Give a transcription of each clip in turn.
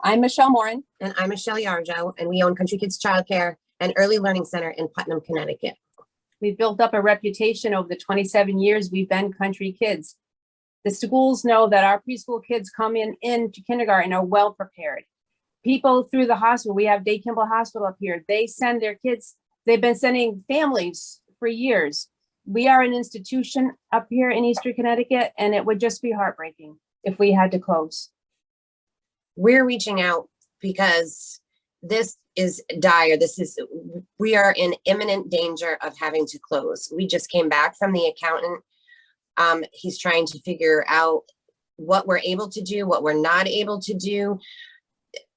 I'm Michelle Morin. And I'm Michelle Yarjo, and we own Country Kids Childcare and Early Learning Center in Putnam, Connecticut. We've built up a reputation over the 27 years we've been Country Kids. The schools know that our preschool kids come into kindergarten are well prepared. People through the hospital, we have Day Kimball Hospital up here, they send their kids, they've been sending families for years. We are an institution up here in Eastern Connecticut, and it would just be heartbreaking if we had to close. We're reaching out because this is dire. We are in imminent danger of having to close. We just came back from the accountant. He's trying to figure out what we're able to do, what we're not able to do.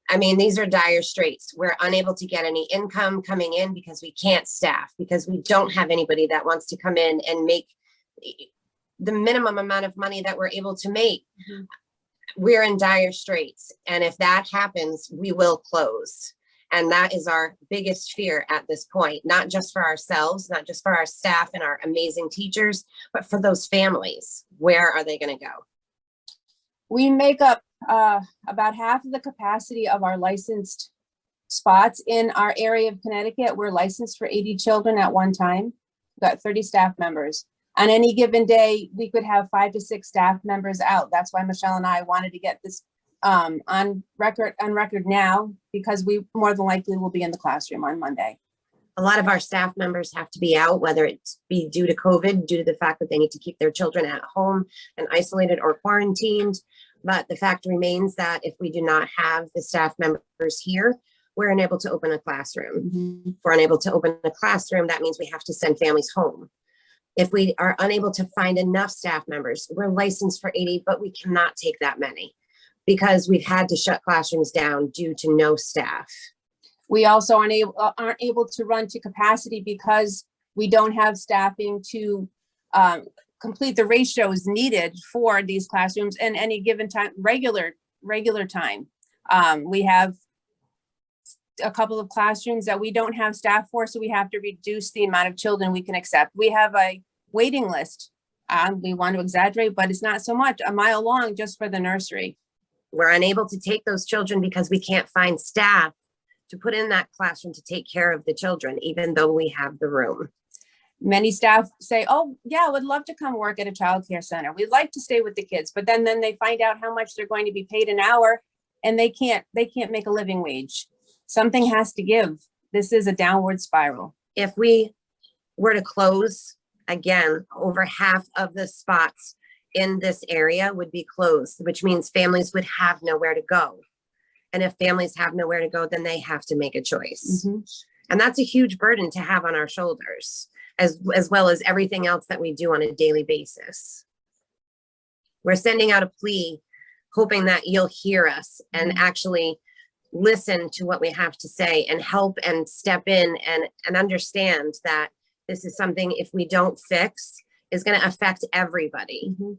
I mean, these are dire straits. We're unable to get any income coming in because we can't staff, because we don't have anybody that wants to come in and make the minimum amount of money that we're able to make. Mm-hmm. We're in dire straits. And if that happens, we will close. And that is our biggest fear at this point, not just for ourselves, not just for our staff and our amazing teachers, but for those families. Where are they going to go? We make up about half of the capacity of our licensed spots in our area of Connecticut. We're licensed for 80 children at one time. We've got 30 staff members. On any given day, we could have 5 to 6 staff members out. That's why Michelle and I wanted to get this on record now, because we more than likely will be in the classroom on Monday. A lot of our staff members have to be out, whether it be due to COVID, due to the fact that they need to keep their children at home and isolated or quarantined. But the fact remains that if we do not have the staff members here, we're unable to open a classroom. Mm-hmm. If we're unable to open a classroom, that means we have to send families home. If we are unable to find enough staff members, we're licensed for 80, but we cannot take that many because we've had to shut classrooms down due to no staff. We also aren't able to run to capacity because we don't have staffing to complete the ratios needed for these classrooms in any given time, regular time. We have a couple of classrooms that we don't have staff for, so we have to reduce the amount of children we can accept. We have a waiting list. We want to exaggerate, but it's not so much, a mile long just for the nursery. We're unable to take those children because we can't find staff to put in that classroom to take care of the children, even though we have the room. Many staff say, oh yeah, I would love to come work at a child care center. We'd like to stay with the kids, but then they find out how much they're going to be paid an hour and they can't make a living wage. Something has to give. This is a downward spiral. If we were to close, again, over half of the spots in this area would be closed, which means families would have nowhere to go. And if families have nowhere to go, then they have to make a choice. Mm-hmm. And that's a huge burden to have on our shoulders, as well as everything else that we do on a daily basis. We're sending out a plea, hoping that you'll hear us and actually listen to what we have to say and help and step in and understand that this is something, if we don't fix, is going to affect everybody. Mm-hmm.